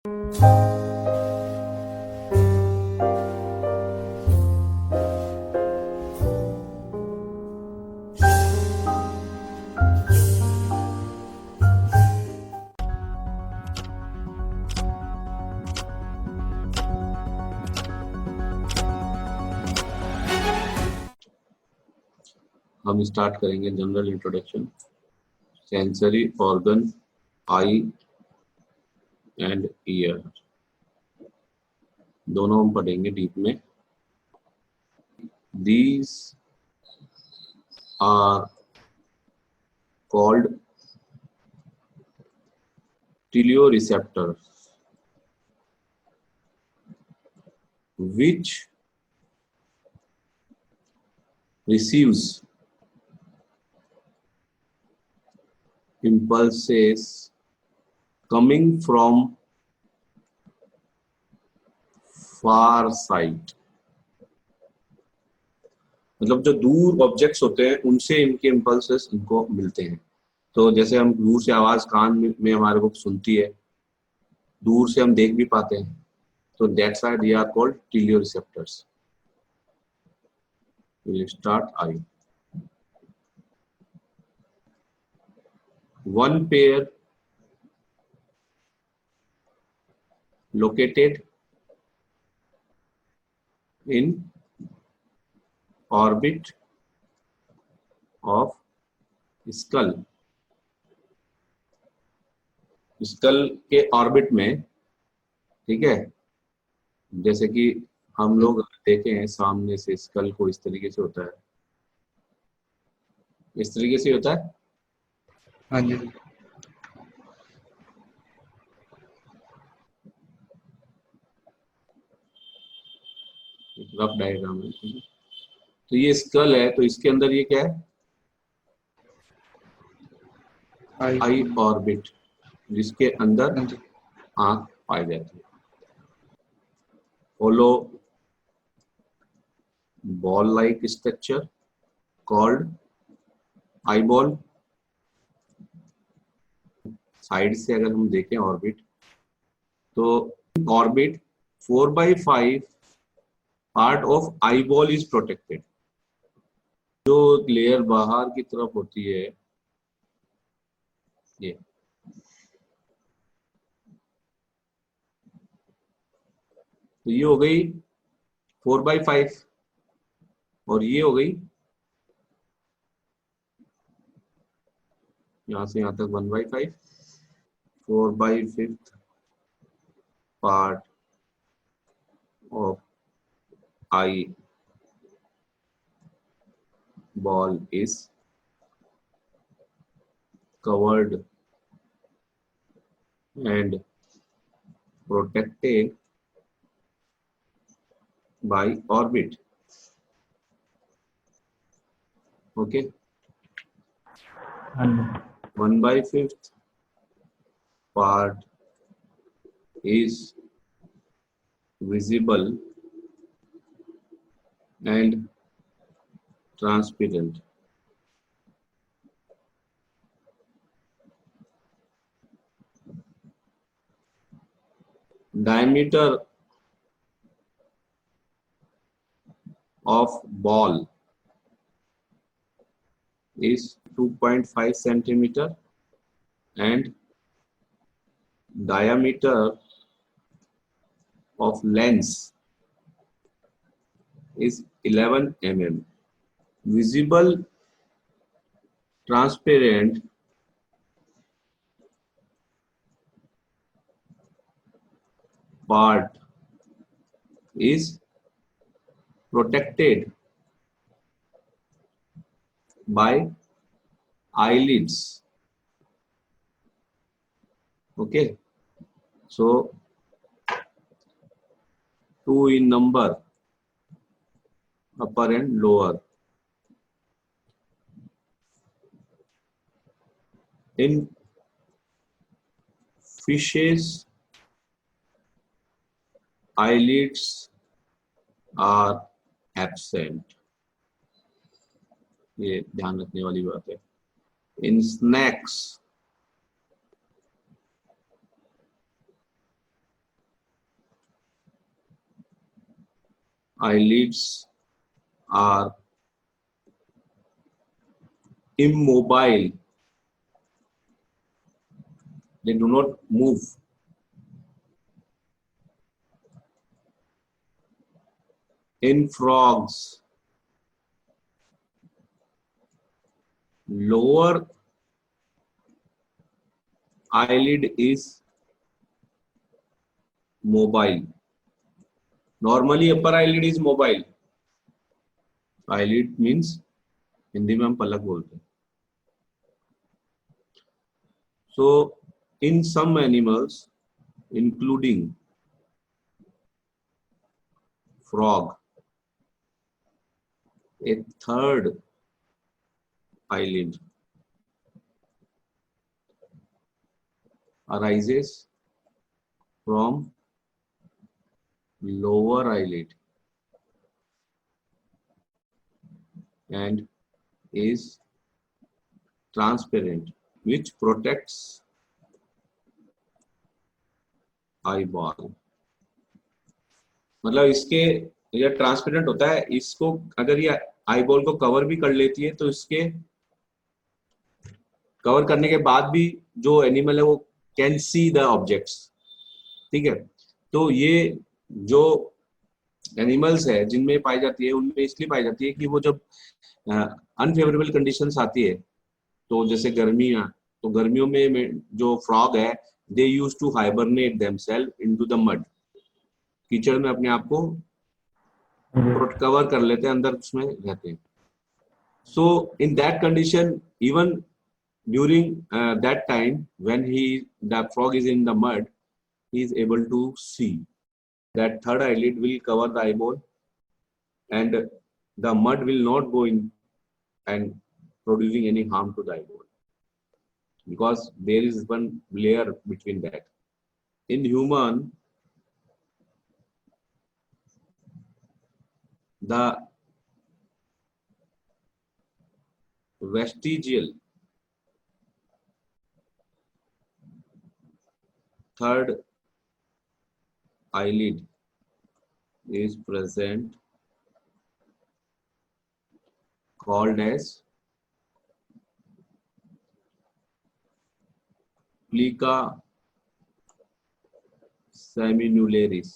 हम स्टार्ट करेंगे general introduction. Sensory organ, eye and ear दोनों हम पढ़ेंगे डीप में। These are called teleoreceptors which receives impulses coming from far side। मतलब जो दूर ऑब्जेक्ट्स होते हैं उनसे इनके इम्पल्सेस इनको मिलते हैं। तो जैसे हम दूर से आवाज कान में हमारे को सुनती है, दूर से हम देख भी पाते हैं, तो that's why they are called teleoreceptors. We'll start I. One pair located in orbit of skull। Skull के ऑर्बिट में, ठीक है, जैसे कि हम लोग देखे हैं सामने से स्कल को इस तरीके से होता है, इस तरीके से होता है। हाँ जी। रफ डायग्राम है। तो ये स्कल है, तो इसके अंदर ये क्या है, आई ऑर्बिट, जिसके अंदर हाँ जी। आंख पाई जाती है। Hollow ball like structure called eye ball. Side से अगर हम देखें ऑर्बिट, तो orbit 4/5 part of eye ball is protected. जो लेयर बाहर की तरफ होती है, ये तो ये हो गई 4/5 और ये हो गई यहां से यहां तक 1/5। 4/5 part of I ball is covered and protected by orbit। Okay, 1/5 part is visible and transparent। Diameter of ball is 2.5 centimeter and diameter of lens is 11 mm। Visible transparent part is protected by eyelids। Okay, so 2 in number, upper and lower। In fishes, eyelids are absent। ये ध्यान रखने वाली बात है। In snakes, eyelids are immobile. They do not move. In frogs, lower eyelid is mobile. Normally upper eyelid is mobile. Eyelid means Hindi में हम पलक बोलते हैं. So in some animals, including frog, a third eyelid arises from lower eyelid and is transparent, which protects eyeball. मतलब इसके ये transparent होता है, इसको अगर ये आईबॉल को कवर भी कर लेती है तो इसके कवर करने के बाद भी जो एनिमल है वो कैन सी द ऑब्जेक्ट्स. ठीक है, तो ये जो एनिमल्स है जिनमें पाई जाती है उनमें इसलिए पाई जाती है कि वो जब अनफेवरेबल कंडीशंस आती है, तो जैसे गर्मियां, तो गर्मियों में जो फ्रॉग है they use to hibernate themselves into the mud. कीचड़ में अपने आप को कवर कर लेते हैं, अंदर उसमें रहते हैं. So in that condition, even during that time when the frog is in the mud, he is able to see. That third eyelid will cover the eyeball and the mud will not go in and producing any harm to the eyeball, because there is one layer between that. In human, the vestigial third eyelid is present, called as plica seminularis.